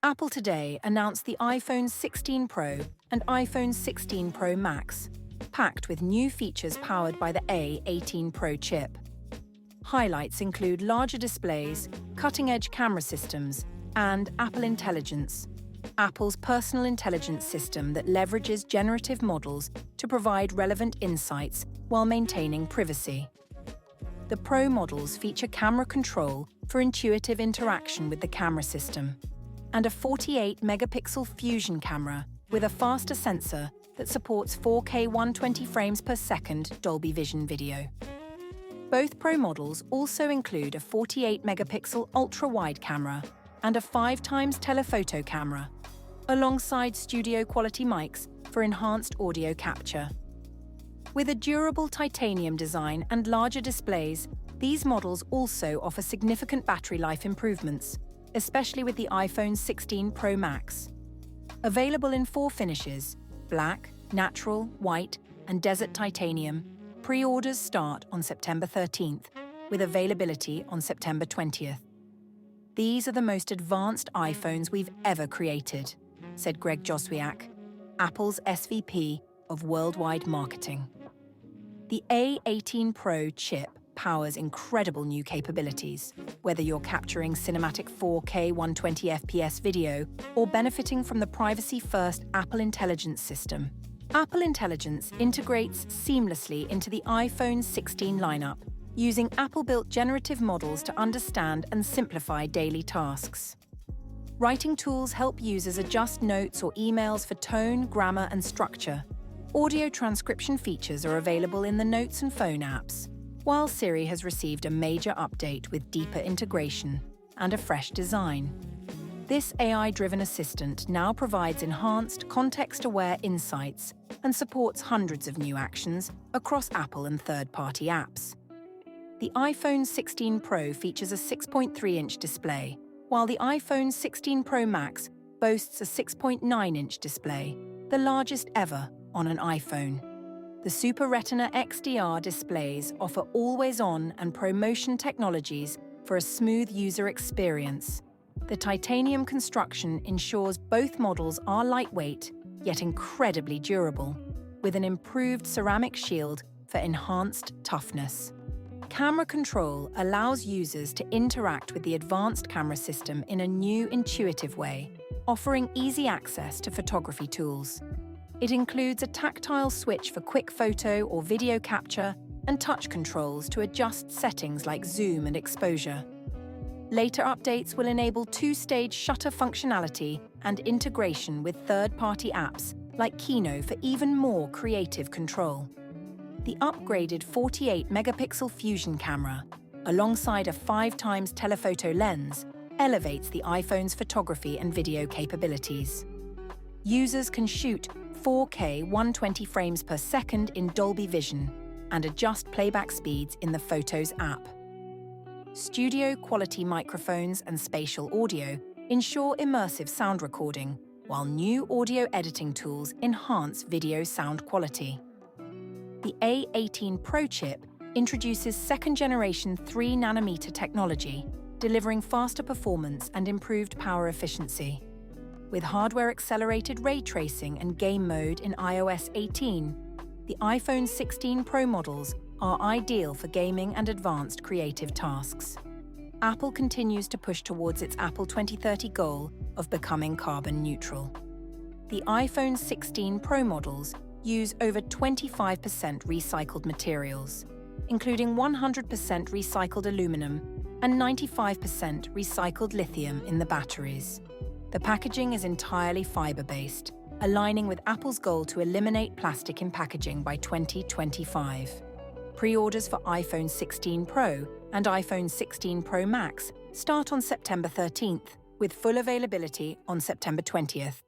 Apple today announced the iPhone 16 Pro and iPhone 16 Pro Max, packed with new features powered by the A18 Pro chip. Highlights include larger displays, cutting-edge camera systems, and Apple Intelligence, Apple's personal intelligence system that leverages generative models to provide relevant insights while maintaining privacy. The Pro models feature camera control for intuitive interaction with the camera system, and a 48-megapixel fusion camera with a faster sensor that supports 4K 120 frames per second Dolby Vision video. Both Pro models also include a 48-megapixel ultra-wide camera and a 5x telephoto camera, alongside studio-quality mics for enhanced audio capture. With a durable titanium design and larger displays, these models also offer significant battery life improvements, especially with the iPhone 16 Pro Max. Available in 4 finishes: black, natural, white, and desert titanium, pre-orders start on September 13th, with availability on September 20th. "These are the most advanced iPhones we've ever created," said Greg Joswiak, Apple's SVP of Worldwide Marketing. The A18 Pro chip powers incredible new capabilities, whether you're capturing cinematic 4K 120 FPS video or benefiting from the privacy-first Apple Intelligence system. Apple Intelligence integrates seamlessly into the iPhone 16 lineup, using Apple-built generative models to understand and simplify daily tasks. Writing tools help users adjust notes or emails for tone, grammar, and structure. Audio transcription features are available in the Notes and Phone apps, while Siri has received a major update with deeper integration and a fresh design. This AI-driven assistant now provides enhanced, context-aware insights and supports hundreds of new actions across Apple and third-party apps. The iPhone 16 Pro features a 6.3-inch display, while the iPhone 16 Pro Max boasts a 6.9-inch display, the largest ever on an iPhone. The Super Retina XDR displays offer always-on and ProMotion technologies for a smooth user experience. The titanium construction ensures both models are lightweight, yet incredibly durable, with an improved ceramic shield for enhanced toughness. Camera control allows users to interact with the advanced camera system in a new, intuitive way, offering easy access to photography tools. It includes a tactile switch for quick photo or video capture and touch controls to adjust settings like zoom and exposure. Later updates will enable 2-stage shutter functionality and integration with third-party apps like Kino for even more creative control. The upgraded 48-megapixel fusion camera, alongside a 5x telephoto lens, elevates the iPhone's photography and video capabilities. Users can shoot 4K 120 frames per second in Dolby Vision and adjust playback speeds in the Photos app. Studio-quality microphones and spatial audio ensure immersive sound recording, while new audio editing tools enhance video sound quality. The A18 Pro chip introduces second-generation 3nm technology, delivering faster performance and improved power efficiency. With hardware-accelerated ray tracing and game mode in iOS 18, the iPhone 16 Pro models are ideal for gaming and advanced creative tasks. Apple continues to push towards its Apple 2030 goal of becoming carbon neutral. The iPhone 16 Pro models use over 25% recycled materials, including 100% recycled aluminum and 95% recycled lithium in the batteries. The packaging is entirely fiber-based, aligning with Apple's goal to eliminate plastic in packaging by 2025. Pre-orders for iPhone 16 Pro and iPhone 16 Pro Max start on September 13th, with full availability on September 20th.